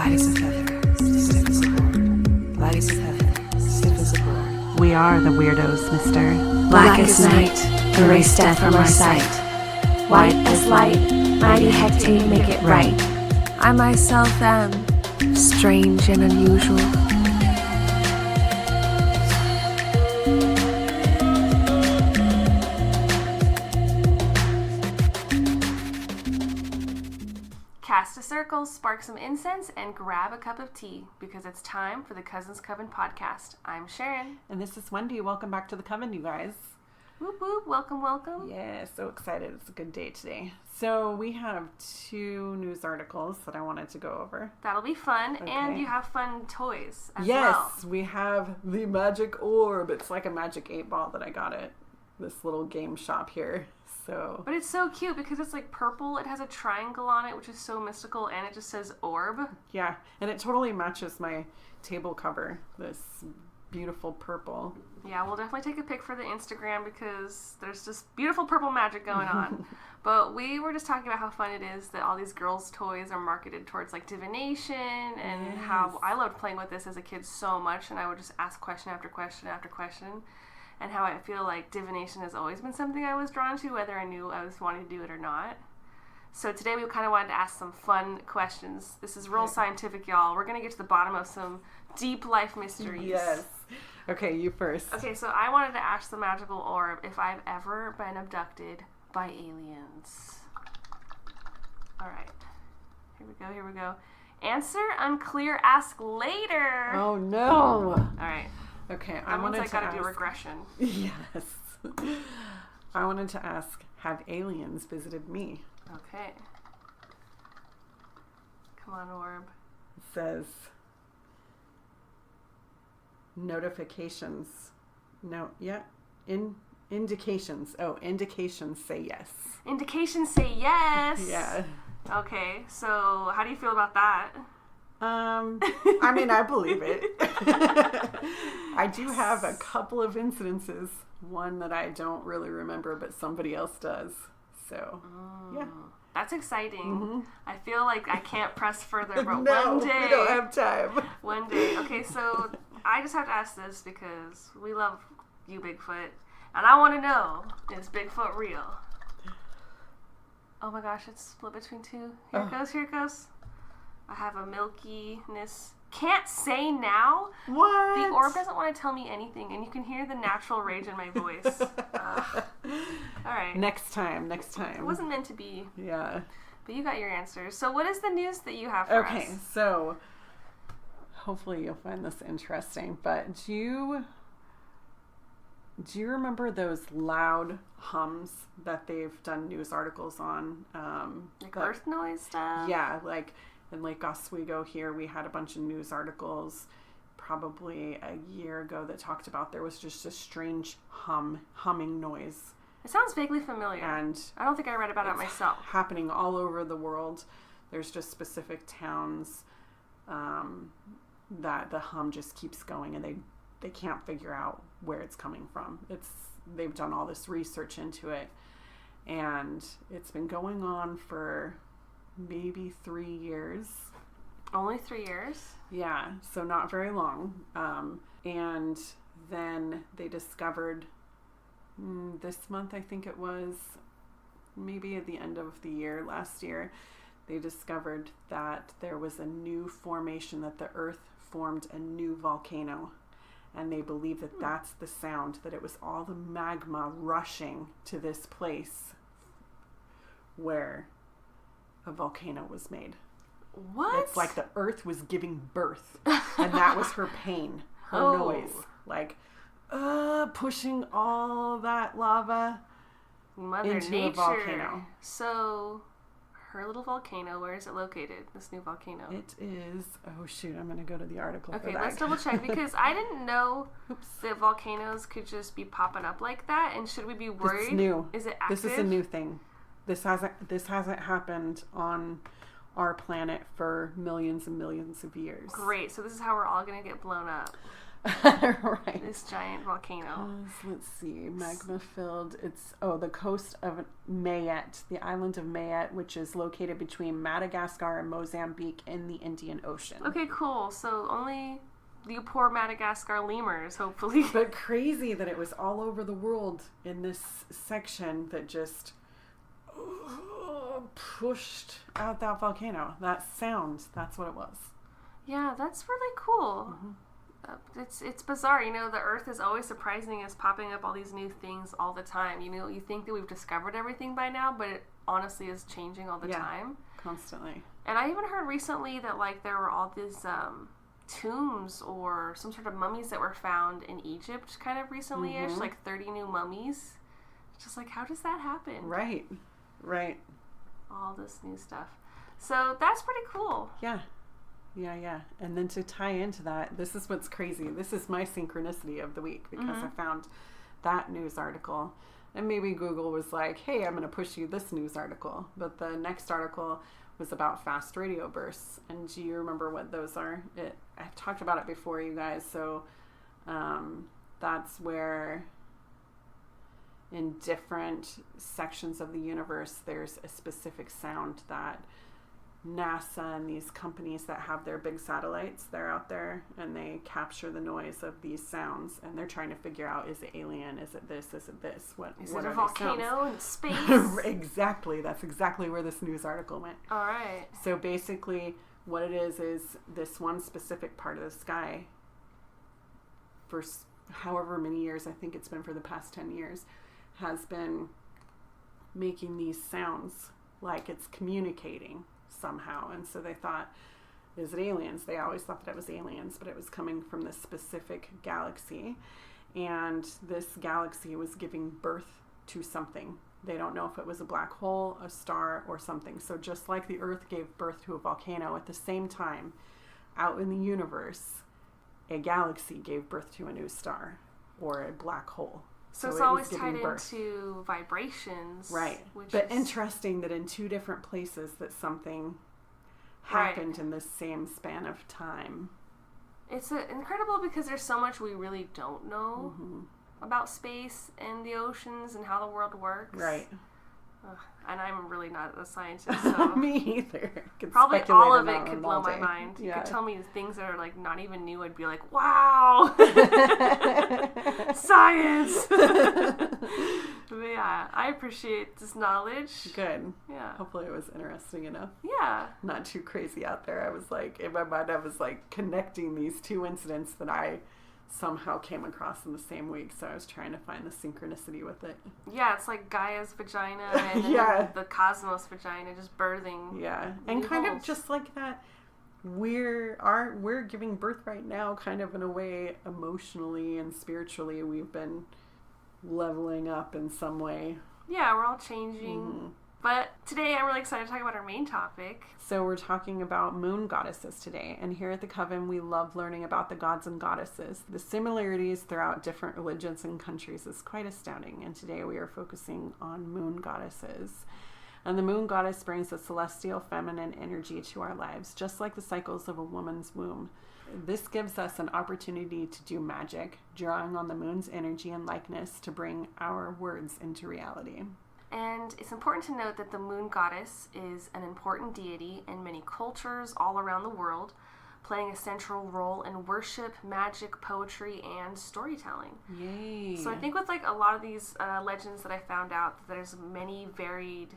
Light as a feather, stiff as a board. Light as a feather, stiff as a board. We are the weirdos, mister. Black as night, erase death from our sight. White as light, mighty hectate make it right. I myself am strange and unusual. Cast a circle, spark some incense, and grab a cup of tea, because it's time for the Cousins Coven podcast. I'm Sharon. And this is Wendy. Welcome back to the Coven, you guys. Whoop whoop, welcome, welcome. Yeah, so excited. It's a good day today. So we have 2 news articles that I wanted to go over. That'll be fun, Okay. and you have fun toys as well. Yes, we have the magic orb. It's like a magic 8-ball that I got at this little game shop here. So, But it's so cute because it's like purple. It has a triangle on it, which is so mystical, and it just says orb. yeah, and it totally matches my table cover, this beautiful purple. Yeah, we'll definitely take a pic for the Instagram because there's just beautiful purple magic going on. But we were just talking about how fun it is that all these girls' toys are marketed towards like divination, and how I loved playing with this as a kid so much, and I would just ask question after question after question, and how I feel like divination has always been something I was drawn to, whether I knew I was wanting to do it or not. So today we kind of wanted to ask some fun questions. This is real scientific, y'all. We're going to get to the bottom of some deep life mysteries. Yes. Okay, you first. Okay, so I wanted to ask the magical orb if I've ever been abducted by aliens. All right. Here we go. Answer unclear, ask later. Oh, no. All right. Okay, That means I gotta do regression. Yes. I wanted to ask, have aliens visited me? Okay. Come on, orb. It says, notifications. No, yeah. Indications. Oh, indications say yes. Indications say yes. Yeah. Okay, so how do you feel about that? I mean, I believe it. I do have a couple of incidences. One that I don't really remember, but somebody else does. So, yeah. That's exciting. Mm-hmm. I feel like I can't press further, but No, one day. we don't have time. One day. Okay, so I just have to ask this because we love you, Bigfoot. And I want to know, is Bigfoot real? Oh my gosh, it's split between 2. Here it goes. I have a milkiness. Can't say now. What? The orb doesn't want to tell me anything, and you can hear the natural rage in my voice. All right. Next time. It wasn't meant to be. Yeah. But you got your answers. So what is the news that you have for us? Okay, so hopefully you'll find this interesting. But do you remember those loud hums that they've done news articles on? Like earth noise stuff? Yeah, like in Lake Oswego here, we had a bunch of news articles probably a year ago that talked about there was just a strange humming noise. It sounds vaguely familiar. And I don't think I read about it myself. Happening all over the world. There's just specific towns that the hum just keeps going, and they can't figure out where it's coming from. They've done all this research into it, and it's been going on for maybe 3 years. Only 3 years? Yeah, so not very long. And then they discovered this month, I think it was, maybe at the end of the year, last year, they discovered that there was a new formation, that the earth formed a new volcano. And they believe that that's the sound, that it was all the magma rushing to this place where a volcano was made. What? It's like the earth was giving birth, and that was her pain, her noise, like pushing all that lava Mother into Nature. a volcano. So, her little volcano, where is it located, this new volcano? It is, oh shoot, I'm going to go to the article for Okay, that. let's double check, because I didn't know that volcanoes could just be popping up like that, and should we be worried? It's new. Is it active? This is a new thing. This hasn't happened on our planet for millions and millions of years. Great, so this is how we're all going to get blown up. Right. This giant volcano. Let's see. Magma filled. It's, the coast of Mayet, the island of Mayet, which is located between Madagascar and Mozambique in the Indian Ocean. Okay, cool. So only you poor Madagascar lemurs, hopefully. But crazy that it was all over the world in this section that just pushed out that volcano. That sound, that's what it was. Yeah, that's really cool. It's bizarre. The Earth is always surprising us, popping up all these new things all the time. You think that we've discovered everything by now, but it honestly is changing all the time. Constantly. And I even heard recently that, like, there were all these tombs or some sort of mummies that were found in Egypt kind of recently-ish, like 30 new mummies. It's just like, how does that happen? Right. All this new stuff. So that's pretty cool. Yeah. And then to tie into that, this is what's crazy. This is my synchronicity of the week because I found that news article. And maybe Google was like, hey, I'm going to push you this news article. But the next article was about fast radio bursts. And do you remember what those are? I've talked about it before, you guys. So that's where in different sections of the universe, there's a specific sound that NASA and these companies that have their big satellites, they're out there and they capture the noise of these sounds and they're trying to figure out, is it alien? Is it this? Is it this? What is what it a are volcano in space? Exactly. That's exactly where this news article went. All right. So basically what it is this one specific part of the sky for however many years, I think it's been for the past 10 years, has been making these sounds like it's communicating somehow. And so they thought, is it aliens? They always thought that it was aliens, but it was coming from this specific galaxy. And this galaxy was giving birth to something. They don't know if it was a black hole, a star, or something. So just like the Earth gave birth to a volcano, at the same time, out in the universe, a galaxy gave birth to a new star or a black hole. So it's always tied into vibrations. Right. But interesting that in two different places that something happened in the same span of time. It's incredible because there's so much we really don't know about space and the oceans and how the world works. Right. And I'm really not a scientist, so me either. Probably all of it could blow my mind. You could tell me things that are like not even new. I'd be like, wow, science. But yeah, I appreciate this knowledge. Good. Yeah. Hopefully it was interesting enough. Yeah. Not too crazy out there. I was like, in my mind, I was like connecting these two incidents that I somehow came across in the same week, so I was trying to find the synchronicity with it. Yeah, it's like Gaia's vagina and then the cosmos vagina just birthing. Yeah, and kind of just like that, we're giving birth right now, kind of in a way, emotionally and spiritually. We've been leveling up in some way. Yeah, we're all changing. But today I'm really excited to talk about our main topic. So we're talking about moon goddesses today. And here at the Coven, we love learning about the gods and goddesses. The similarities throughout different religions and countries is quite astounding. And today we are focusing on moon goddesses. And the moon goddess brings a celestial feminine energy to our lives, just like the cycles of a woman's womb. This gives us an opportunity to do magic, drawing on the moon's energy and likeness to bring our words into reality. And it's important to note that the moon goddess is an important deity in many cultures all around the world, playing a central role in worship, magic, poetry, and storytelling. Yay. So I think with like a lot of these legends that I found out, there's many varied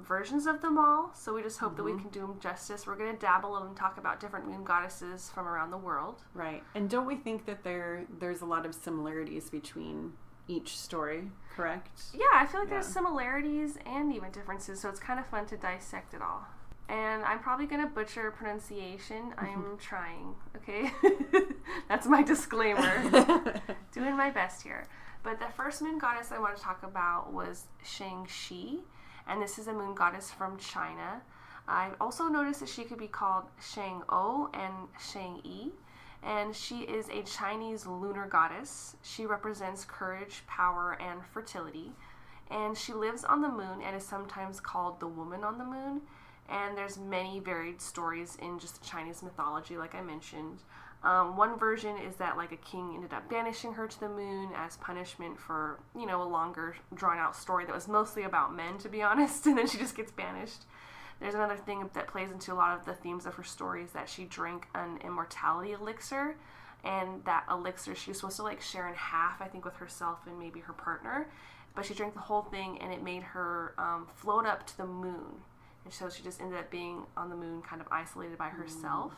versions of them all. So we just hope that we can do them justice. We're going to dabble and talk about different moon goddesses from around the world. Right. And don't we think that there's a lot of similarities between each story, correct? Yeah, I feel like there's similarities and even differences, so it's kind of fun to dissect it all. And I'm probably going to butcher pronunciation. I'm trying, okay? That's my disclaimer. Doing my best here. But the first moon goddess I want to talk about was Shang-Chi, and this is a moon goddess from China. I also noticed that she could be called Shang-O and Shang-Yi. And she is a Chinese lunar goddess. She represents courage, power, and fertility. And she lives on the moon and is sometimes called the woman on the moon. And there's many varied stories in just Chinese mythology, like I mentioned. One version is that like a king ended up banishing her to the moon as punishment for, you know, a longer drawn out story that was mostly about men, to be honest, and then she just gets banished. There's another thing that plays into a lot of the themes of her stories, that she drank an immortality elixir, and that elixir she was supposed to like share in half, I think, with herself and maybe her partner, but she drank the whole thing and it made her float up to the moon, and so she just ended up being on the moon kind of isolated by herself.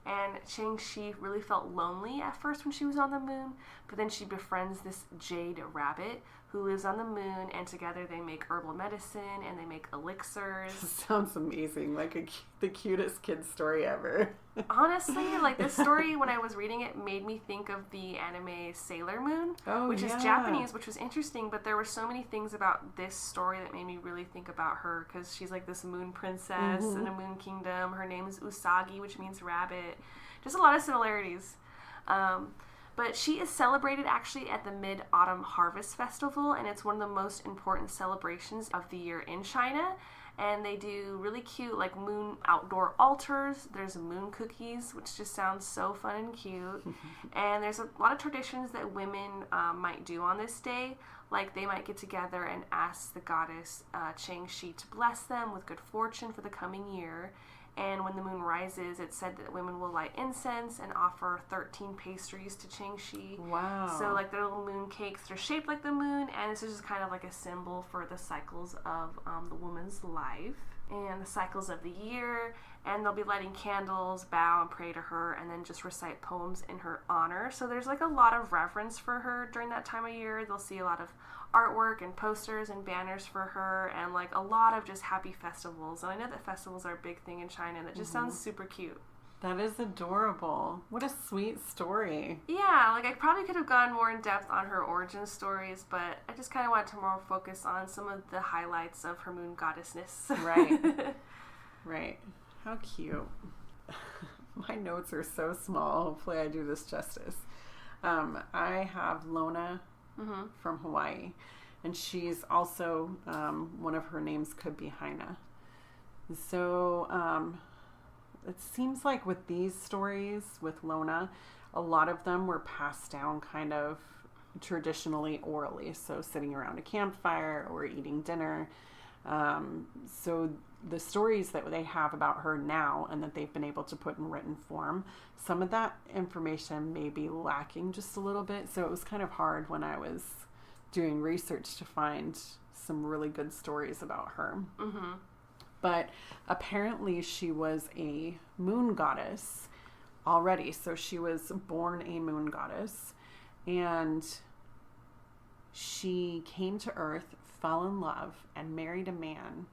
And Chang-Shi really felt lonely at first when she was on the moon, but then she befriends this jade rabbit who lives on the moon, and together they make herbal medicine and they make elixirs. Sounds amazing, like the cutest kid story ever. Honestly, like this story, when I was reading it, made me think of the anime Sailor Moon, which is Japanese, which was interesting, but there were so many things about this story that made me really think about her, because she's like this moon princess in a moon kingdom. Her name is Usagi, which means rabbit. Just a lot of similarities. But she is celebrated actually at the Mid-Autumn Harvest Festival, and it's one of the most important celebrations of the year in China. And they do really cute like moon outdoor altars. There's moon cookies, which just sounds so fun and cute. And there's a lot of traditions that women might do on this day. Like they might get together and ask the goddess Chang-Shi to bless them with good fortune for the coming year. And when the moon rises, it's said that women will light incense and offer 13 pastries to Chang-Shi. Wow. So like their little moon cakes, they're shaped like the moon, and this is just kind of like a symbol for the cycles of the woman's life and the cycles of the year. And they'll be lighting candles, bow and pray to her, and then just recite poems in her honor. So there's like a lot of reverence for her during that time of year. They'll see a lot of artwork and posters and banners for her, and like a lot of just happy festivals. And I know that festivals are a big thing in China, and that just sounds super cute. That is adorable. What a sweet story. Yeah, like I probably could have gone more in depth on her origin stories, but I just kind of wanted to more focus on some of the highlights of her moon goddessness. Right. Right. How cute. My notes are so small. Hopefully I do this justice. I have Lona from Hawaii, and she's also, one of her names could be Haina. So it seems like with these stories with Lona, a lot of them were passed down kind of traditionally orally, so sitting around a campfire or eating dinner. So the stories that they have about her now and that they've been able to put in written form, some of that information may be lacking just a little bit. So it was kind of hard when I was doing research to find some really good stories about her. But apparently she was a moon goddess already. So she was born a moon goddess, and she came to Earth, fell in love, and married a man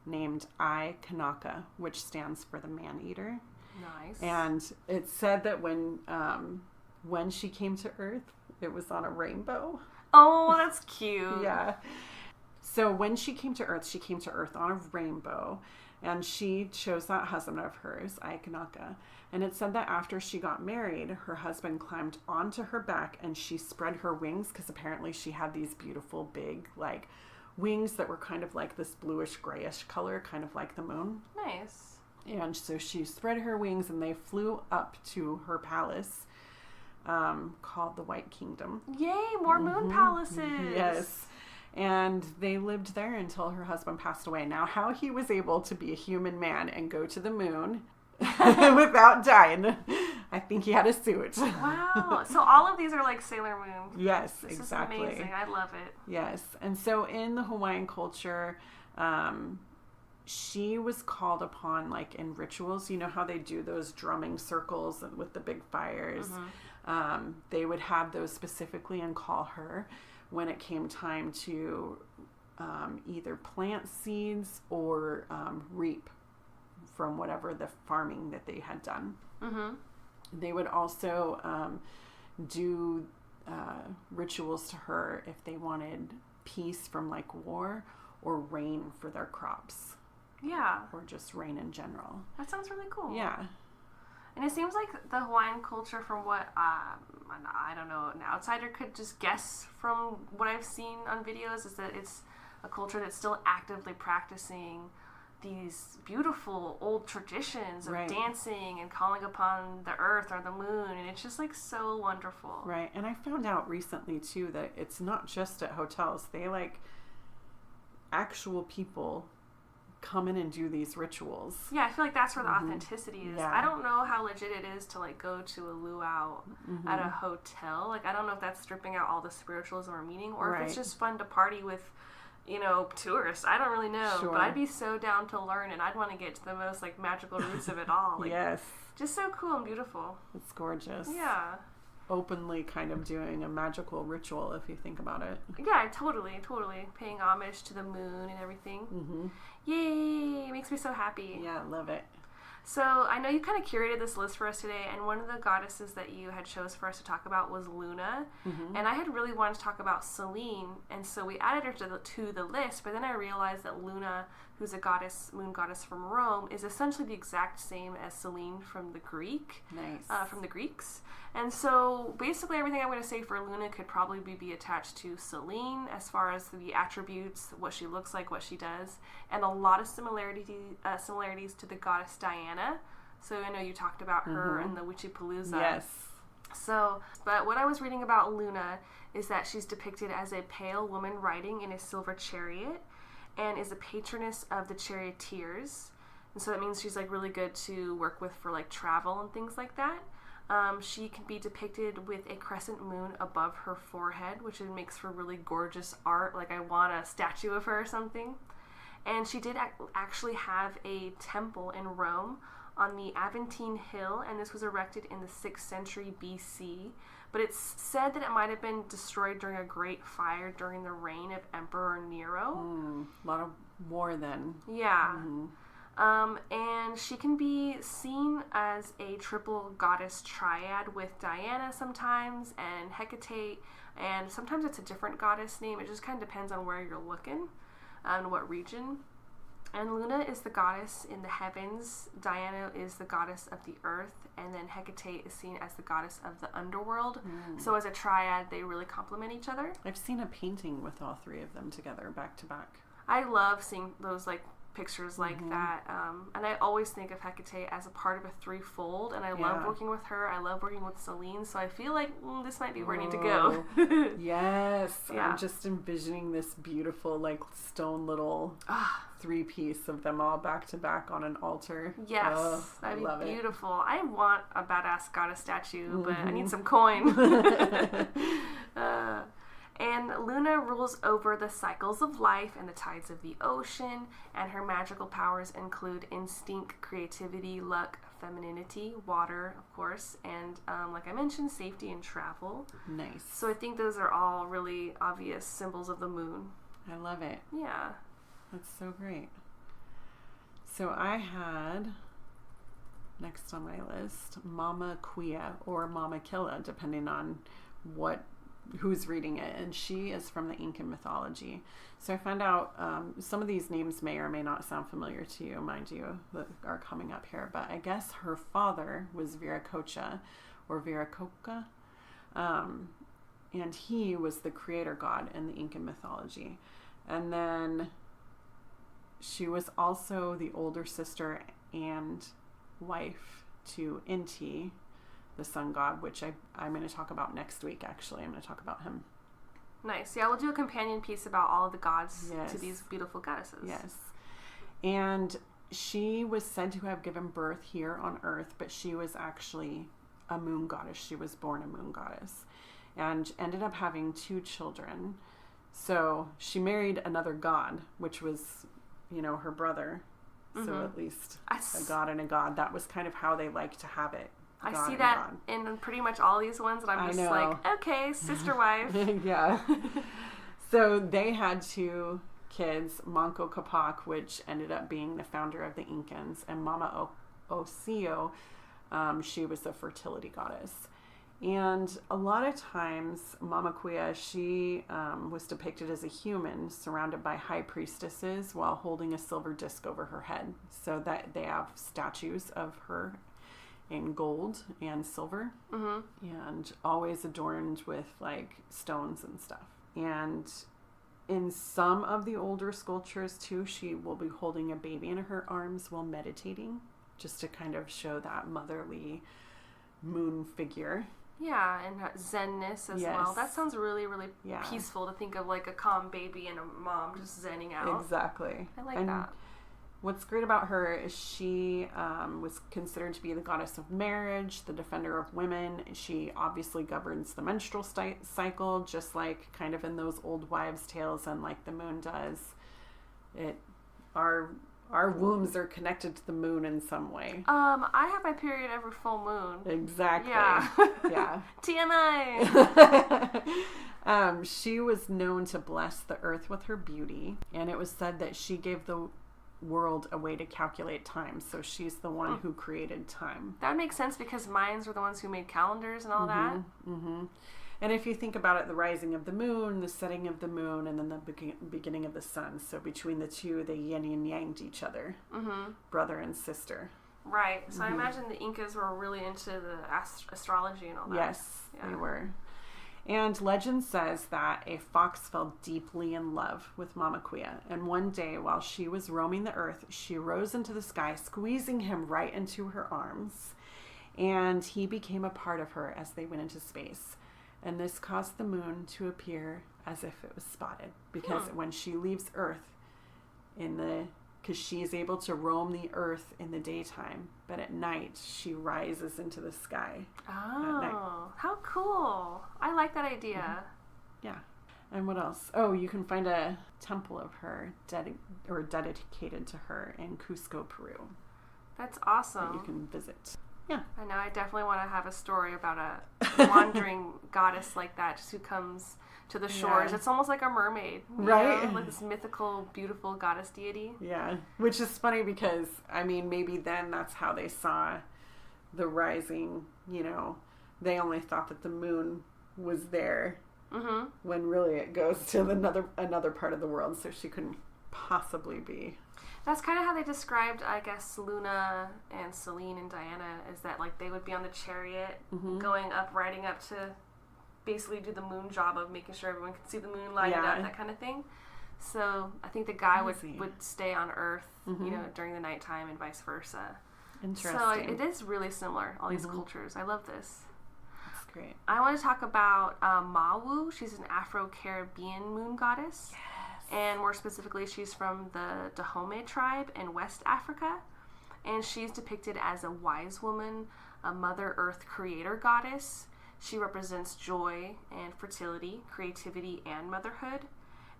named Ai Kanaka, which stands for the man-eater. Nice. And it's said that when she came to Earth, it was on a rainbow. Oh, that's cute. Yeah. So when she came to Earth on a rainbow, and she chose that husband of hers, Ai Kanaka. And it said that after she got married, her husband climbed onto her back and she spread her wings, because apparently she had these beautiful big like wings that were kind of like this bluish grayish color, kind of like the moon. Nice. And so she spread her wings and they flew up to her palace called the White Kingdom. Yay, more moon palaces. Yes. And they lived there until her husband passed away. Now, how he was able to be a human man and go to the moon without dying, I think he had a suit. Wow. So all of these are like Sailor Moon. Yes, This exactly. is amazing. I love it. Yes. And so in the Hawaiian culture, she was called upon like in rituals. You know how they do those drumming circles with the big fires? They would have those specifically and call her when it came time to either plant seeds or reap from whatever the farming that they had done. They would also do rituals to her if they wanted peace from like war or rain for their crops. Yeah. Or just rain in general. That sounds really cool. Yeah. And it seems like the Hawaiian culture, from what, I don't know, an outsider could just guess from what I've seen on videos, is that it's a culture that's still actively practicing these beautiful old traditions of dancing and calling upon the earth or the moon, and it's just like so wonderful. Right. And I found out recently too that it's not just at hotels. They like actual people come in and do these rituals. Yeah, I feel like that's where the authenticity is. Yeah. I don't know how legit it is to like go to a luau at a hotel. Like, I don't know if that's stripping out all the spiritualism or meaning, or if it's just fun to party with, you know, tourists. I don't really know, but I'd be so down to learn, and I'd want to get to the most like magical roots of it all. Like, yes, just so cool and beautiful. It's gorgeous. Yeah, openly kind of doing a magical ritual if you think about it. Yeah, totally paying homage to the moon and everything. Yay, it makes me so happy. Yeah, love it. So I know you kind of curated this list for us today, and one of the goddesses that you had chose for us to talk about was Luna, and I had really wanted to talk about Selene, and so we added her to the list, but then I realized that Luna, who's a goddess, moon goddess from Rome, is essentially the exact same as Selene from the Greeks. And so basically everything I'm going to say for Luna could probably be attached to Selene as far as the attributes, what she looks like, what she does, and a lot of similarities to the goddess Diana. So I know you talked about her in the Witchipalooza. Yes. So, but what I was reading about Luna is that she's depicted as a pale woman riding in a silver chariot and is a patroness of the charioteers. And so that means she's like really good to work with for like travel and things like that. She can be depicted with a crescent moon above her forehead, which makes for really gorgeous art. Like, I want a statue of her or something. And she did actually have a temple in Rome on the Aventine Hill, and this was erected in the 6th century BC. But it's said that it might have been destroyed during a great fire during the reign of Emperor Nero. A lot of war then. Yeah. And she can be seen as a triple goddess triad with Diana sometimes and Hecate, and sometimes it's a different goddess name. It just kind of depends on where you're looking and what region. And Luna is the goddess in the heavens, Diana is the goddess of the earth, and then Hecate is seen as the goddess of the underworld. So as a triad, they really complement each other. I've seen a painting with all three of them together back to back. I love seeing those like pictures like that, and I always think of Hecate as a part of a threefold, and I love working with her. I love working with Selene, so I feel like this might be where I need to go. Yes. I'm just envisioning this beautiful like stone little three-piece of them all back to back on an altar. Yes, that'd be beautiful. I want a badass goddess statue, but I need some coin. And Luna rules over the cycles of life and the tides of the ocean, and her magical powers include instinct, creativity, luck, femininity, water, of course, and like I mentioned, safety and travel. Nice. So I think those are all really obvious symbols of the moon. I love it. Yeah. That's so great. So I had, next on my list, Mama Quia or Mama Killa, depending on who's reading it, and she is from the Incan mythology. So I found out some of these names may or may not sound familiar to you, mind you, that are coming up here, but I guess her father was Viracocha or Viracocha, and he was the creator god in the Incan mythology. And then she was also the older sister and wife to Inti, the sun god, which I'm going to talk about next week, actually. I'm going to talk about him. Nice. Yeah, we'll do a companion piece about all of the gods to these beautiful goddesses. Yes. And she was said to have given birth here on Earth, but she was actually a moon goddess. She was born a moon goddess and ended up having 2 children. So she married another god, which was, her brother. So at least a god and a god. That was kind of how they like to have it. I see that in pretty much all these ones, and I'm just like, okay, sister wife. Yeah. So they had 2 kids, Manco Capac, which ended up being the founder of the Incans, and Mama Ocio, she was the fertility goddess. And a lot of times, Mama Quia, she was depicted as a human surrounded by high priestesses while holding a silver disc over her head. So that they have statues of her in gold and silver, and always adorned with like stones and stuff. And In some of the older sculptures too, she will be holding a baby in her arms while meditating, just to kind of show that motherly moon figure. Yeah, and zenness as well. That sounds really, really peaceful to think of, like a calm baby and a mom just zenning out. Exactly. I like that. What's great about her is she was considered to be the goddess of marriage, the defender of women. She obviously governs the menstrual cycle, just like kind of in those old wives' tales and like the moon does. Our wombs are connected to the moon in some way. I have my period every full moon. Exactly. Yeah. Yeah. TMI. She was known to bless the earth with her beauty, and it was said that she gave the world a way to calculate time. So she's the one who created time. That would make sense because Mayans were the ones who made calendars and all that. Mm-hmm. And if you think about it, the rising of the moon, the setting of the moon, and then the beginning of the sun. So between the two, they yin and yanged each other. Mm-hmm. Brother and sister. Right. So I imagine the Incas were really into the astrology and all that. Yes, they were. And legend says that a fox fell deeply in love with Mama Quia. And one day, while she was roaming the earth, she rose into the sky, squeezing him right into her arms. And he became a part of her as they went into space. And this caused the moon to appear as if it was spotted. Because when she leaves Earth, because she is able to roam the earth in the daytime, but at night she rises into the sky. Oh, how cool. I like that idea. Mm-hmm. Yeah. And what else? Oh, you can find a temple of her dedicated to her in Cusco, Peru. That's awesome. That you can visit. Yeah. I know. I definitely want to have a story about a wandering goddess like that, just who comes to the shores. Yeah. It's almost like a mermaid, right? Like this mythical, beautiful goddess deity. Yeah. Which is funny because, I mean, maybe then that's how they saw the rising, they only thought that the moon was there when really it goes to another part of the world, so she couldn't possibly be. That's kind of how they described, I guess, Luna and Selene and Diana, is that like they would be on the chariot going up, riding up to basically do the moon job of making sure everyone could see the moon light up, that kind of thing. So I think the guy would stay on Earth, during the nighttime and vice versa. Interesting. So it is really similar, all these cultures. I love this. That's great. I want to talk about Mawu. She's an Afro-Caribbean moon goddess. Yes. And more specifically, she's from the Dahomey tribe in West Africa. And she's depicted as a wise woman, a Mother Earth creator goddess. She represents joy and fertility, creativity, and motherhood.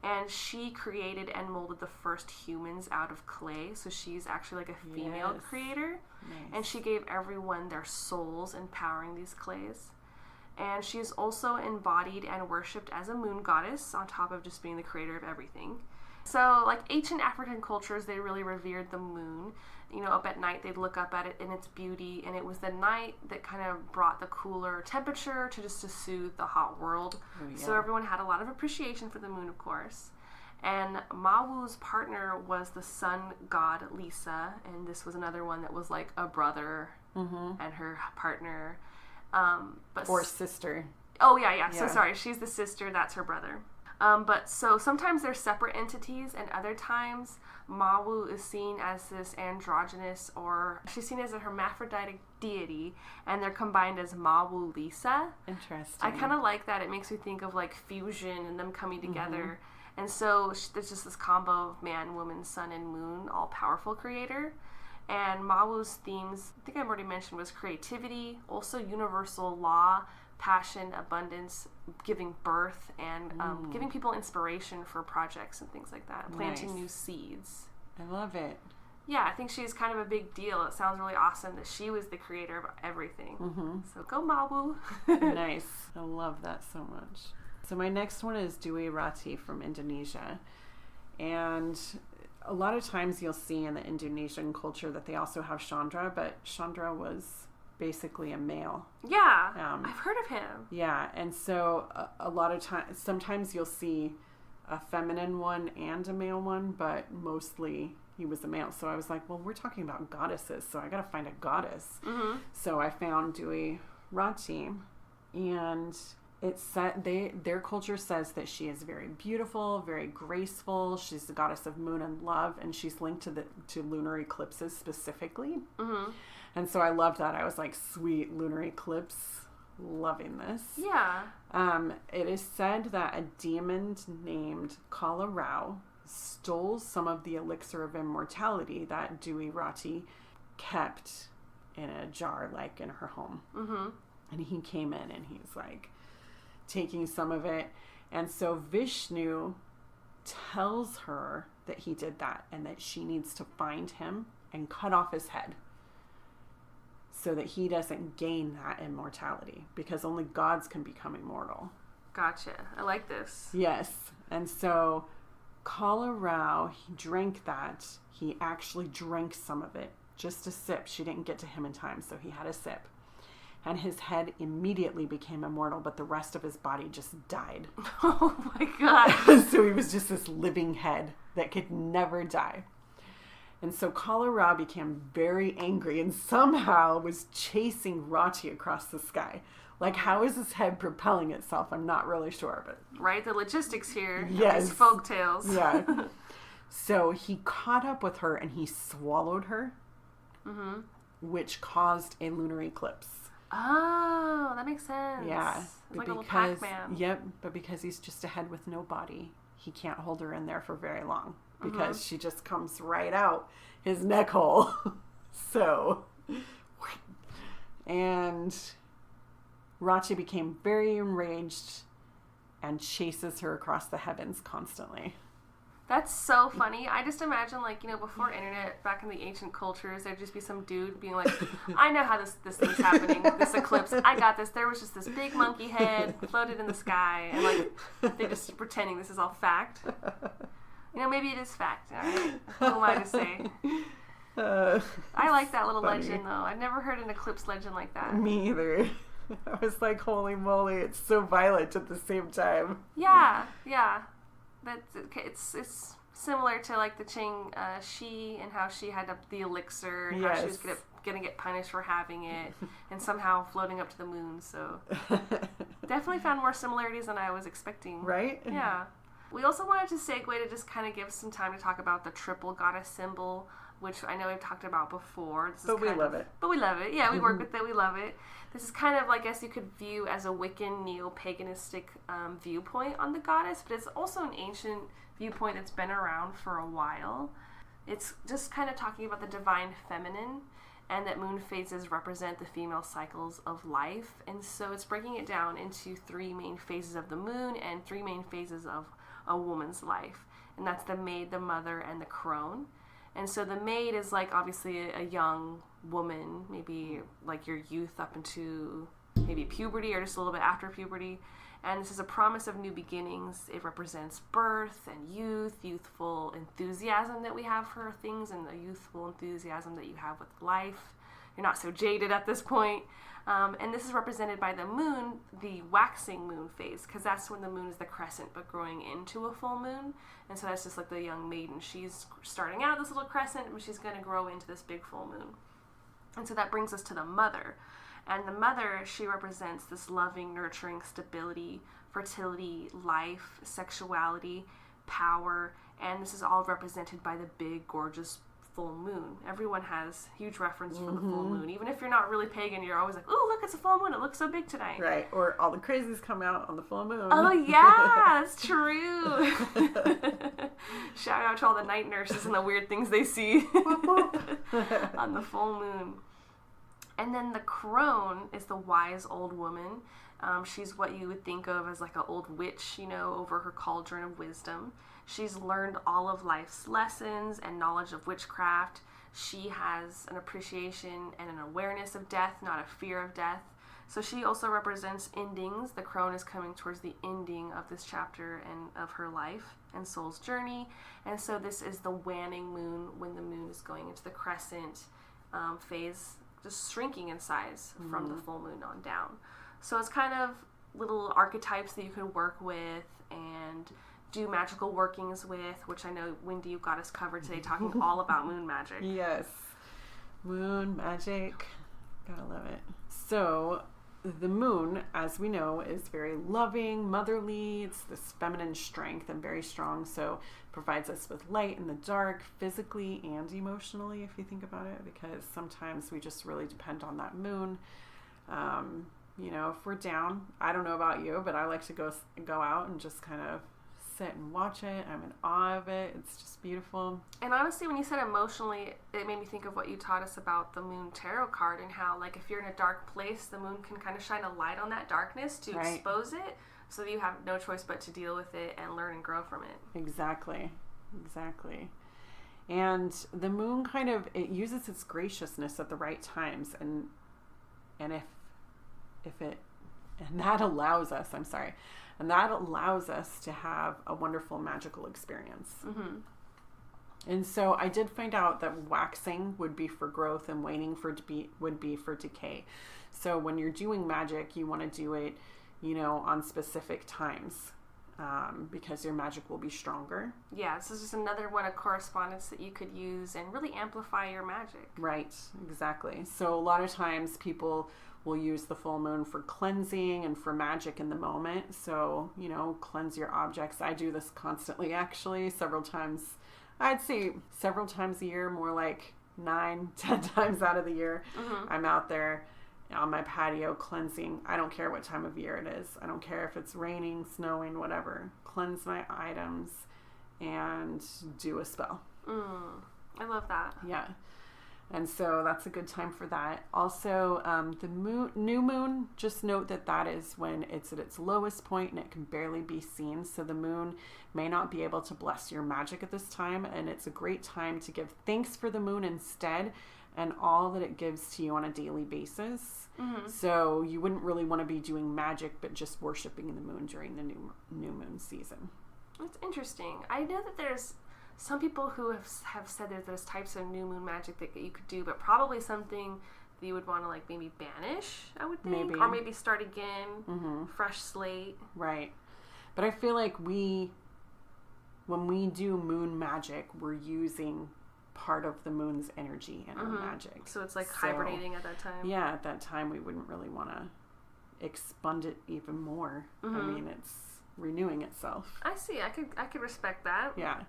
And she created and molded the first humans out of clay. So she's actually like a female creator. Nice. And she gave everyone their souls, empowering these clays. And she is also embodied and worshipped as a moon goddess, on top of just being the creator of everything. So, like ancient African cultures, they really revered the moon. Up at night, they'd look up at it in its beauty, and it was the night that kind of brought the cooler temperature to soothe the hot world. Oh, yeah. So everyone had a lot of appreciation for the moon, of course. And Mawu's partner was the sun god Lisa, and this was another one that was like a brother and her partner. Or sister. Oh, yeah. So sorry, she's the sister, that's her brother. But so sometimes they're separate entities, and other times Mawu is seen as this androgynous, or she's seen as a hermaphroditic deity, and they're combined as Mawu Lisa. Interesting. I kind of like that. It makes me think of like fusion and them coming together. And so there's just this combo of man, woman, sun, and moon, all powerful creator. And Mawu's themes, I think I've already mentioned, was creativity, also universal law, passion, abundance, giving birth, and giving people inspiration for projects and things like that, planting new seeds. I love it. Yeah, I think she's kind of a big deal. It sounds really awesome that she was the creator of everything. So go Mawu. Nice. I love that so much. So my next one is Dewi Rati from Indonesia. And a lot of times you'll see in the Indonesian culture that they also have Chandra, but Chandra was basically a male. Yeah, I've heard of him. Yeah, and so a lot of times, sometimes you'll see a feminine one and a male one, but mostly he was a male. So I was like, well, we're talking about goddesses, so I got to find a goddess. So I found Dewi Rati, and It's said their culture says that she is very beautiful, very graceful. She's the goddess of moon and love, and she's linked to lunar eclipses specifically. Mm-hmm. And so I loved that. I was like, sweet lunar eclipse, loving this. Yeah. It is said that a demon named Kala Rao stole some of the elixir of immortality that Dewi Rati kept in a jar, like in her home. Mm-hmm. And he came in and he's like taking some of it. And so Vishnu tells her that he did that and that she needs to find him and cut off his head so that he doesn't gain that immortality, because only gods can become immortal. Gotcha. I like this. Yes. And so Kala Rao, he drank that. He actually drank some of it, just a sip. She didn't get to him in time, so he had a sip. And his head immediately became immortal, but the rest of his body just died. Oh my God. So he was just this living head that could never die. And so Kala Rao became very angry and somehow was chasing Rati across the sky. Like, how is his head propelling itself? I'm not really sure, but... Right? The logistics here. Yes. These folk tales. Yeah. So he caught up with her and he swallowed her, Mm-hmm. which caused a lunar eclipse. Oh, that makes sense. Yeah. It's like a little Pac-Man. Yep, but because he's just a head with no body, he can't hold her in there for very long because she just comes right out his neck hole. So, and Rati became very enraged and chases her across the heavens constantly. That's so funny. I just imagine, like, you know, before internet, back in the ancient cultures, there'd just be some dude being like, I know how this thing's happening, this eclipse. I got this. There was just this big monkey head floated in the sky, and, like, they're just pretending this is all fact. You know, maybe it is fact, all right? Who am I to say? I like that little funny. legend, though. I've never heard an eclipse legend like that. Me either. I was like, holy moly, it's so violent at the same time. Yeah, yeah. It's similar to, like, the Qing Shi and how she had the elixir and how she was gonna get punished for having it and somehow floating up to the moon. So definitely found more similarities than I was expecting. Right? Yeah. We also wanted to segue to just kind of give some time to talk about the triple goddess symbol, which I know we've talked about before. But we love it. But we love it. Yeah, we work with it. We love it. This is kind of, I guess you could view as a Wiccan neo-paganistic viewpoint on the goddess, but it's also an ancient viewpoint that's been around for a while. It's just kind of talking about the divine feminine and that moon phases represent the female cycles of life. And so it's breaking it down into three main phases of the moon and three main phases of a woman's life. And that's the maid, the mother, and the crone. And so the maid is, like, obviously a young woman, maybe like your youth up into maybe puberty or just a little bit after puberty. And this is a promise of new beginnings. It represents birth and youth, youthful enthusiasm that we have for things, and the youthful enthusiasm that you have with life. You're not so jaded at this point. And this is represented by the moon, the waxing moon phase, because that's when the moon is the crescent but growing into a full moon. And so that's just like the young maiden. She's starting out this little crescent, but she's going to grow into this big full moon. And so that brings us to the mother. And the mother, she represents this loving, nurturing stability, fertility, life, sexuality, power. And this is all represented by the big, gorgeous full moon. Everyone has huge reference for the full moon. Even if you're not really pagan, you're always like, oh, look, it's a full moon. It looks so big tonight. Right. Or all the crazies come out on the full moon. Oh, yeah, that's true. Shout out to all the night nurses and the weird things they see on the full moon. And then the crone is the wise old woman. She's what you would think of as like an old witch, you know, over her cauldron of wisdom. She's learned all of life's lessons and knowledge of witchcraft. She has an appreciation and an awareness of death, not a fear of death. So she also represents endings. The crone is coming towards the ending of this chapter and of her life and soul's journey. And so this is the waning moon, when the moon is going into the crescent phase, just shrinking in size from the full moon on down. So it's kind of little archetypes that you could work with and do magical workings with, which I know, Wendy, you got us covered today, talking all about moon magic. Yes. Moon magic. Gotta love it. So the moon, as we know, is very loving, motherly. It's this feminine strength and very strong. So provides us with light in the dark, physically and emotionally, if you think about it, because sometimes we just really depend on that moon. You know, if we're down, I don't know about you, but I like to go out and just kind of sit and watch it. I'm in awe of it. It's just beautiful. And honestly, when you said emotionally, it made me think of what you taught us about the moon tarot card and how, like, if you're in a dark place, the moon can kind of shine a light on that darkness to expose it, so that you have no choice but to deal with it and learn and grow from it. Exactly. And the moon kind of, it uses its graciousness at the right times, and that allows us to have a wonderful magical experience. Mm-hmm. And so I did find out that waxing would be for growth and waning would be for decay. So when you're doing magic, you want to do it, you know, on specific times, because your magic will be stronger. Yeah, this is just another one of correspondence that you could use and really amplify your magic. Right, exactly. So a lot of times people will use the full moon for cleansing and for magic in the moment. So, you know, cleanse your objects. I do this constantly, actually, several times. I'd say several times a year, more like 9-10 times out of the year. Mm-hmm. I'm out there on my patio cleansing. I don't care what time of year it is. I don't care if it's raining, snowing, whatever. Cleanse my items and do a spell. I love that. Yeah. And so that's a good time for that. Also, the new moon, just note that is when it's at its lowest point and it can barely be seen. So the moon may not be able to bless your magic at this time. And it's a great time to give thanks for the moon instead and all that it gives to you on a daily basis. Mm-hmm. So you wouldn't really want to be doing magic, but just worshiping the moon during the new moon season. That's interesting. I know that there's some people who have said that there's types of new moon magic that you could do, but probably something that you would want to, like, maybe banish, I would think. Or maybe start again, fresh slate. Right. But I feel like when we do moon magic, we're using part of the moon's energy in our magic. So it's like hibernating at that time. Yeah, at that time we wouldn't really want to expund it even more. I mean, it's renewing itself. I see. I could respect that. Yeah.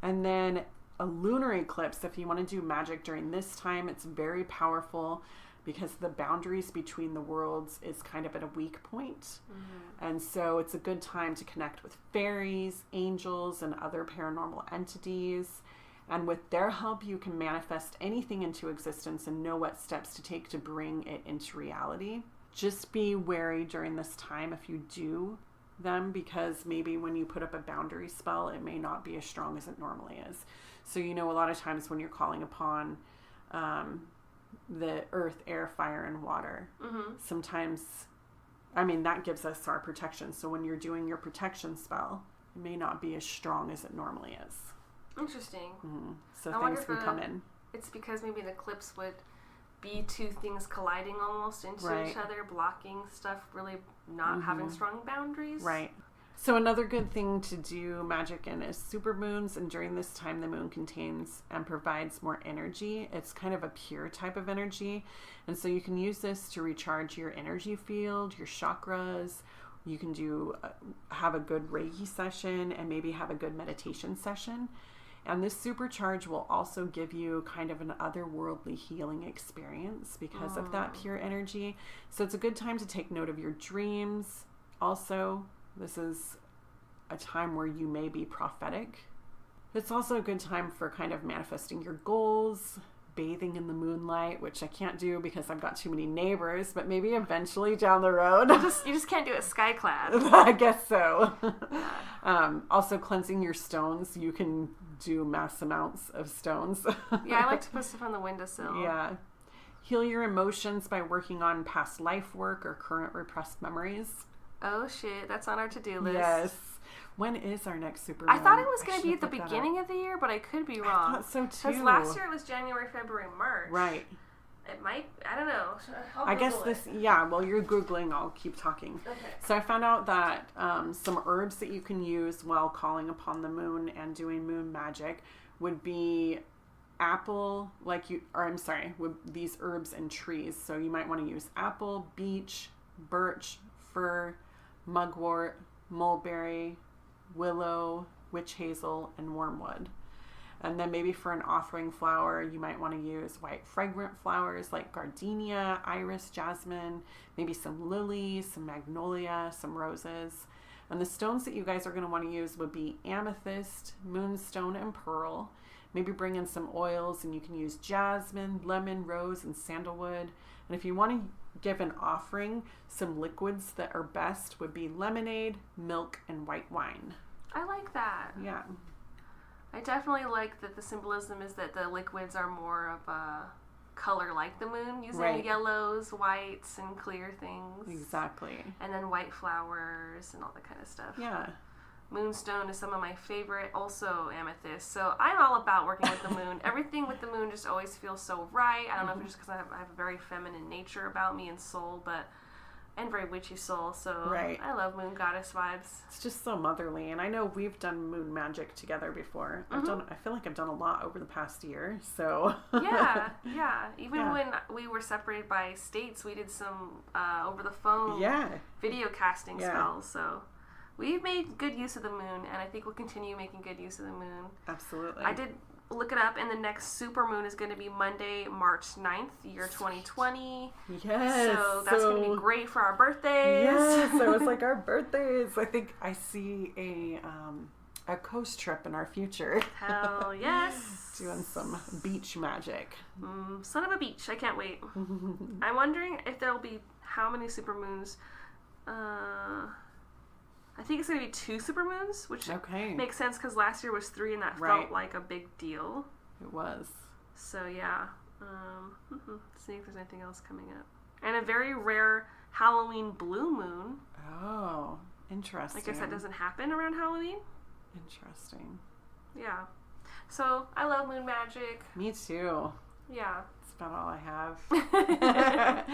And then a lunar eclipse, if you want to do magic during this time, it's very powerful because the boundaries between the worlds is kind of at a weak point. And so it's a good time to connect with fairies, angels, and other paranormal entities. And with their help, you can manifest anything into existence and know what steps to take to bring it into reality. Just be wary during this time if you do them, because maybe when you put up a boundary spell, it may not be as strong as it normally is. So, you know, a lot of times when you're calling upon the earth, air, fire, and water, sometimes, I mean, that gives us our protection. So when you're doing your protection spell, it may not be as strong as it normally is. Interesting. So things can come in. It's because maybe the eclipse would be two things colliding almost into each other, blocking stuff, really not having strong boundaries. Right. So another good thing to do magic in is supermoons, and during this time the moon contains and provides more energy. It's kind of a pure type of energy, and so you can use this to recharge your energy field, your chakras. You can have a good Reiki session and maybe have a good meditation session. And this supercharge will also give you kind of an otherworldly healing experience because of that pure energy. So it's a good time to take note of your dreams. Also, this is a time where you may be prophetic. It's also a good time for kind of manifesting your goals, bathing in the moonlight, which I can't do because I've got too many neighbors, but maybe eventually down the road. You just can't do it skyclad. I guess so. Also cleansing your stones. You can do mass amounts of stones. Yeah, I like to put stuff on the windowsill. Yeah. Heal your emotions by working on past life work or current repressed memories. Oh shit, that's on our to-do list. Yes. When is our next supermoon? I thought it was going to be at the beginning of the year, but I could be wrong. I thought so too. Because last year it was January, February, March. Right. It might, I don't know. I guess while you're Googling, I'll keep talking. Okay. So I found out that some herbs that you can use while calling upon the moon and doing moon magic would be apple, with these herbs and trees. So you might want to use apple, beech, birch, fir, mugwort, mulberry, willow, witch hazel, and wormwood. And then maybe for an offering flower, you might want to use white fragrant flowers like gardenia, iris, jasmine, maybe some lilies, some magnolia, some roses. And the stones that you guys are going to want to use would be amethyst, moonstone, and pearl. Maybe bring in some oils, and you can use jasmine, lemon, rose, and sandalwood. And if you want to give an offering, some liquids that are best would be lemonade, milk, and white wine. I like that. Yeah. I definitely like that the symbolism is that the liquids are more of a color like the moon, using yellows, whites, and clear things. Exactly. And then white flowers and all that kind of stuff. Yeah. Moonstone is some of my favorite, also amethyst. So I'm all about working with the moon. Everything with the moon just always feels so right. I don't know if it's just because I have a very feminine nature about me and soul, and very witchy soul. So I love moon goddess vibes. It's just so motherly. And I know we've done moon magic together before. I feel like I've done a lot over the past year. So yeah. Even when we were separated by states, we did some over the phone video casting spells. So we've made good use of the moon, and I think we'll continue making good use of the moon. Absolutely. I did look it up, and the next super moon is going to be Monday, March 9th, year 2020. Yes. So that's going to be great for our birthdays. Yes, so it's like our birthdays. I think I see a coast trip in our future. Hell yes. Doing some beach magic. Son of a beach. I can't wait. I'm wondering if there will be how many super moons. I think it's going to be 2 supermoons, which makes sense because last year was 3 and that felt like a big deal. It was. So yeah. Let's see if there's anything else coming up. And a very rare Halloween blue moon. Oh, interesting. I guess that doesn't happen around Halloween. Interesting. Yeah. So I love moon magic. Me too. Yeah. That's about all I have.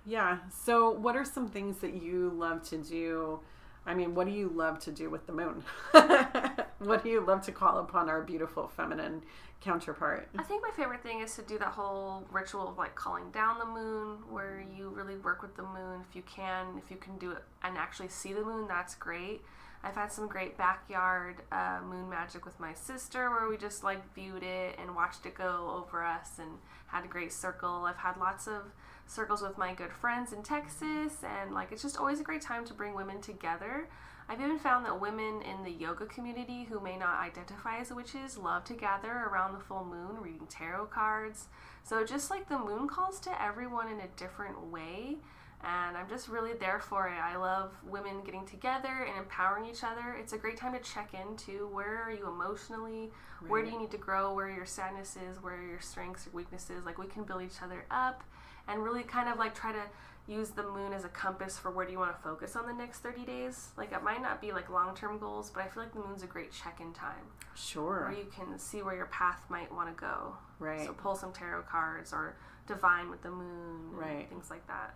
Yeah. So what are some things that you love to do? I mean, what do you love to do with the moon? What do you love to call upon our beautiful feminine counterpart? I think my favorite thing is to do that whole ritual of like calling down the moon, where you really work with the moon. If you can do it and actually see the moon, that's great. I've had some great backyard moon magic with my sister, where we just like viewed it and watched it go over us and had a great circle. I've had lots of circles with my good friends in Texas, and like it's just always a great time to bring women together. I've even found that women in the yoga community who may not identify as witches love to gather around the full moon reading tarot cards. So just like the moon calls to everyone in a different way, and I'm just really there for it. I love women getting together and empowering each other. It's a great time to check into where are you emotionally, where do you need to grow, where your sadness is, where are your strengths, your weaknesses. Like we can build each other up and really kind of like try to use the moon as a compass for where do you want to focus on the next 30 days. Like it might not be like long-term goals, but I feel like the moon's a great check-in time. Sure. Where you can see where your path might want to go. Right. So pull some tarot cards or divine with the moon and things like that.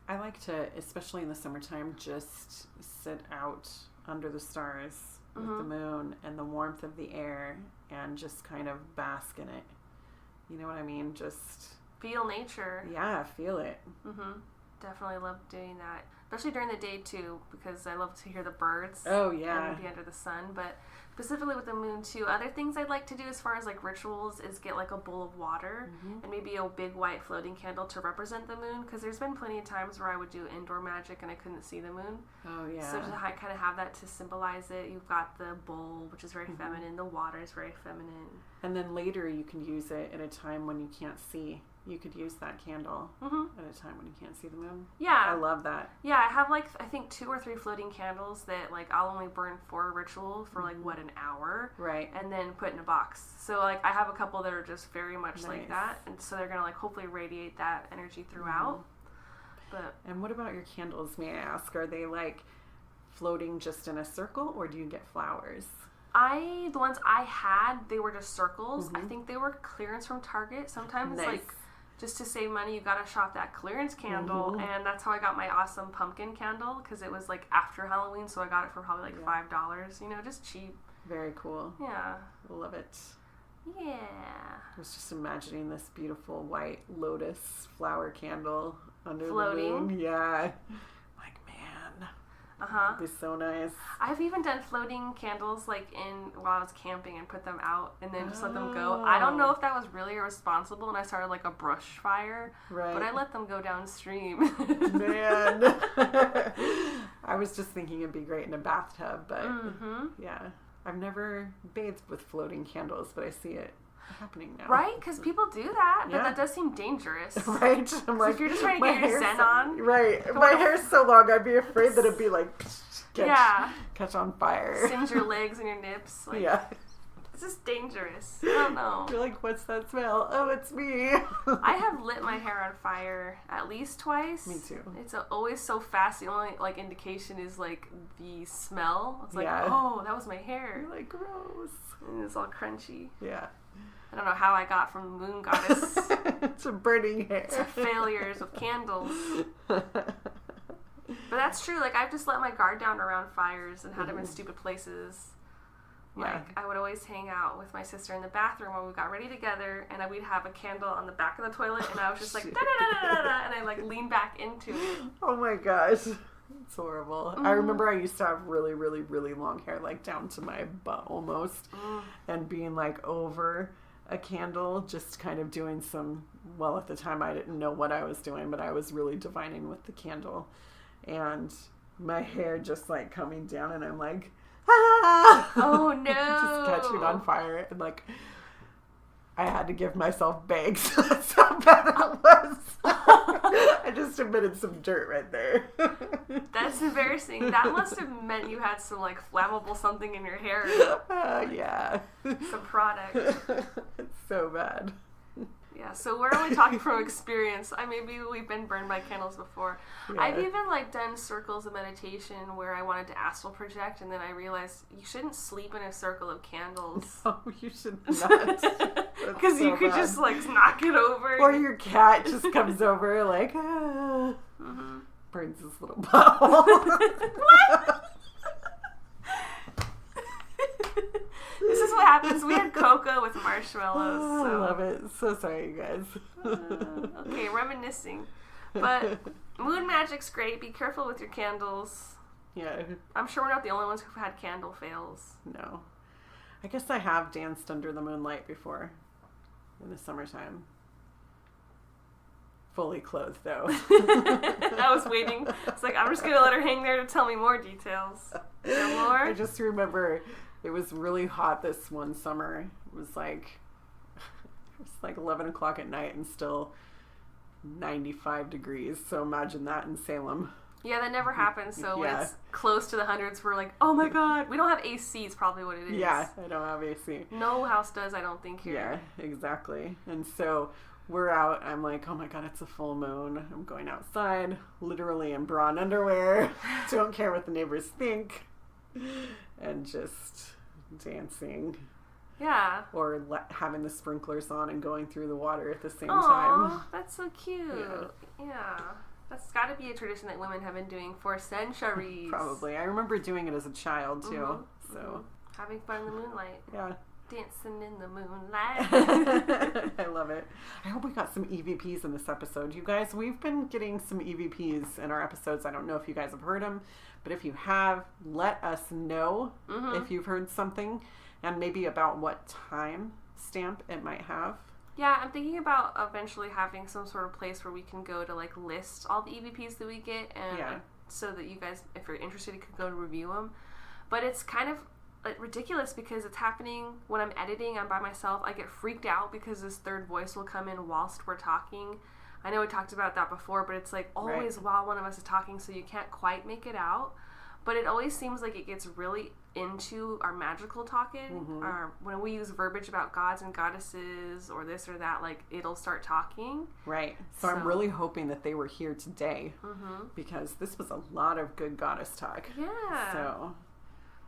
I like to, especially in the summertime, just sit out under the stars with the moon and the warmth of the air and just kind of bask in it. You know what I mean? Just feel nature. Yeah, feel it. Definitely love doing that, especially during the day too, because I love to hear the birds. Oh yeah. And be under the sun, but specifically with the moon too. Other things I'd like to do as far as like rituals is get like a bowl of water and maybe a big white floating candle to represent the moon, because there's been plenty of times where I would do indoor magic and I couldn't see the moon. Oh yeah. So to kind of have that to symbolize it, you've got the bowl, which is very feminine. The water is very feminine. And then later you can use it at a time when you can't see. You could use that candle at a time when you can't see the moon. Yeah. I love that. Yeah, I have like, I think 2 or 3 floating candles that like I'll only burn for a ritual for like, an hour? Right. And then put in a box. So like I have a couple that are just very much like that. And so they're going to like hopefully radiate that energy throughout. And what about your candles, may I ask? Are they like floating just in a circle, or do you get flowers? The ones I had, they were just circles. I think they were clearance from Target. Sometimes like just to save money, you gotta shop that clearance candle, and that's how I got my awesome pumpkin candle, because it was like after Halloween, so I got it for probably like $5. You know, just cheap. Very cool. Yeah, love it. Yeah. I was just imagining this beautiful white lotus flower candle under Floating. the moon. Yeah. Like, man. Uh-huh. It'd be so nice. I've even done floating candles like while I was camping and put them out and then just let them go. I don't know if that was really irresponsible and I started like a brush fire, Right. but I let them go downstream. Man. I was just thinking it'd be great in a bathtub, but yeah. I've never bathed with floating candles, but I see it happening now. Right? Because people do that, but Yeah. that does seem dangerous. Right? I'm like, If you're just trying to my get your hair's zen so- on. Right. My hair's so long, I'd be afraid that it'd be like, catch on fire. Singe your legs and your nips. Like, Yeah. It's just dangerous. I don't know. You're like, what's that smell? Oh, it's me. I have lit my hair on fire at least twice. Me too. It's always so fast. The only like indication is like the smell. It's like, Yeah. oh, that was my hair. You're like, gross. And it's all crunchy. Yeah. I don't know how I got from the moon goddess To burning hair. to failures with candles. But that's true. Like, I've just let my guard down around fires and had them in stupid places. Like, Yeah. I would always hang out with my sister in the bathroom when we got ready together, and we'd have a candle on the back of the toilet, and I was just like, da-da-da-da-da-da, and I, like, lean back into it. Oh my gosh. It's horrible. I remember I used to have really, really, really long hair, like down to my butt almost, and being like over a candle, just kind of doing some, well, at the time I didn't know what I was doing, but I was really divining with the candle, and my hair just like coming down, and I'm like, ah! Oh, no. Just catching on fire, and like, I had to give myself bangs. That's how bad it was. I just emitted some dirt right there. That's embarrassing. That must have meant you had some, like, flammable something in your hair. Yeah. Some product. It's so bad. Yeah, so we're only talking from experience. Maybe we've been burned by candles before. Yeah. I've even like done circles of meditation where I wanted to astral project, and then I realized you shouldn't sleep in a circle of candles. Oh, you should not. Because you could just like knock it over. Or your cat just comes over like, burns his little butthole. What? This is what happens. We had cocoa with marshmallows. Oh, So. I love it. So sorry, you guys. Okay, reminiscing. But moon magic's great. Be careful with your candles. Yeah. I'm sure we're not the only ones who've had candle fails. No. I guess I have danced under the moonlight before in the summertime. Fully clothed, though. I was waiting. It's like, I'm just going to let her hang there to tell me more details. No more? I just remember it was really hot this one summer. It was like 11 o'clock at night and still 95 degrees. So imagine that in Salem. Yeah, that never happens. So when Yeah. it's close to the hundreds, we're like, oh my god. We don't have AC is probably what it is. Yeah, I don't have AC. No house does, I don't think, here. Yeah, exactly. And so we're out. I'm like, oh my god, it's a full moon. I'm going outside, literally in bra and underwear. Don't care what the neighbors think. And just dancing. Yeah. Or having the sprinklers on and going through the water at the same Aww, time. that's so cute. Yeah. That's got to be a tradition that women have been doing for centuries. Probably. I remember doing it as a child, too. So, Having fun in the moonlight. yeah. Dancing in the moonlight. I love it. I hope we got some EVPs in this episode. You guys, we've been getting some EVPs in our episodes. I don't know if you guys have heard them, but if you have, let us know if you've heard something and maybe about what time stamp it might have. Yeah, I'm thinking about eventually having some sort of place where we can go to like list all the EVPs that we get, and so that you guys, if you're interested, you could go to review them. But it's kind of ridiculous because it's happening when I'm editing. I'm by myself. I get freaked out because this third voice will come in whilst we're talking. I know we talked about that before, but it's like always while one of us is talking, so you can't quite make it out. But it always seems like it gets really into our magical talking, or when we use verbiage about gods and goddesses or this or that, like it'll start talking. Right. So I'm really hoping that they were here today because this was a lot of good goddess talk. Yeah. So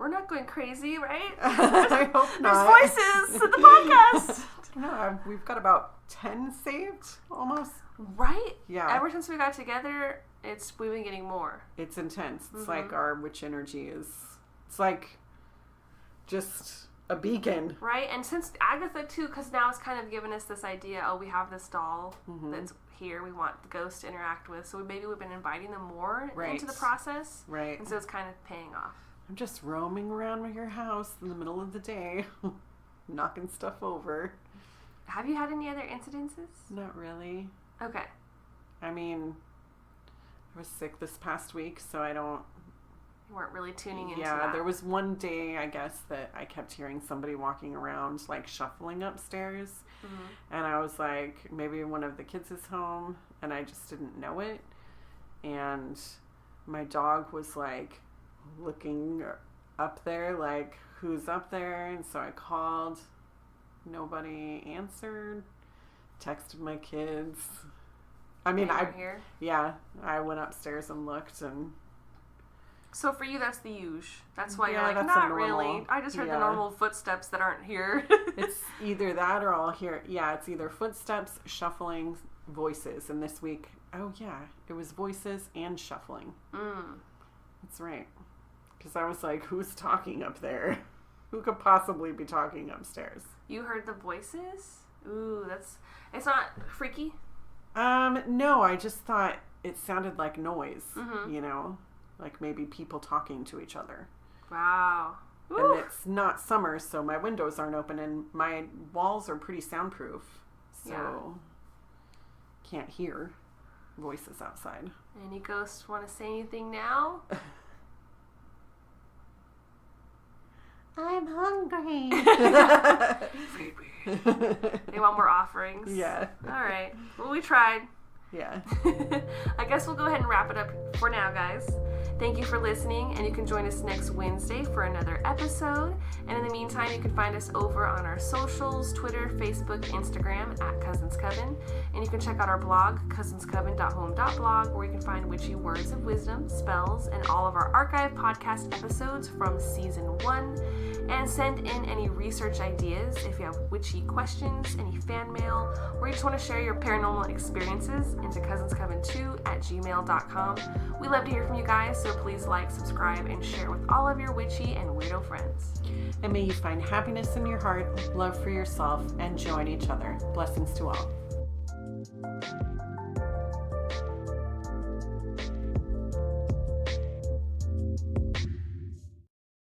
we're not going crazy, right? I hope not. There's voices in the podcast. No, we've got about 10 saved almost. Right? Yeah. Ever since we got together, we've been getting more. It's intense. It's like our witch energy is, it's like just a beacon. Right? And since Agatha, too, because now it's kind of given us this idea, oh, we have this doll that's here we want the ghost to interact with. So maybe we've been inviting them more into the process. Right. And so it's kind of paying off. I'm just roaming around your house in the middle of the day, knocking stuff over. Have you had any other incidences? Not really. Okay. I mean, I was sick this past week, so I don't... You weren't really tuning into Yeah, that. there was one day, I guess, that I kept hearing somebody walking around, like, shuffling upstairs. And I was like, maybe one of the kids is home, and I just didn't know it. And my dog was, like, looking up there, like, who's up there? And so I called. Nobody answered. Texted my kids. I mean, here? Yeah, I went upstairs and looked, and... So for you, that's the huge. That's why you're Yeah, like, that's not a normal- really. I just heard the normal footsteps that aren't here. It's either that or I'll hear... Yeah, it's either footsteps, shuffling, voices. And this week, oh yeah, it was voices and shuffling. That's right. Because I was like, who's talking up there? Who could possibly be talking upstairs? You heard the voices? Ooh, it's not freaky? No, I just thought it sounded like noise, you know? Like maybe people talking to each other. Wow. Ooh. And it's not summer, so my windows aren't open, and my walls are pretty soundproof. So can't hear voices outside. Any ghosts want to say anything now? I'm hungry. Feed me. They want more offerings? Yeah. All right. Well, we tried. Yeah. I guess we'll go ahead and wrap it up for now, guys. Thank you for listening, and you can join us next Wednesday for another episode. And in the meantime, you can find us over on our socials, Twitter, Facebook, Instagram, at Cousins Coven. And you can check out our blog, cousinscoven.home.blog, where you can find witchy words of wisdom, spells, and all of our archive podcast episodes from Season 1. And send in any research ideas if you have witchy questions, any fan mail, or you just want to share your paranormal experiences into cousinscoven2@gmail.com. We love to hear from you guys, so please like, subscribe, and share with all of your witchy and weirdo friends. And may you find happiness in your heart, love for yourself, and joy in each other. Blessings to all.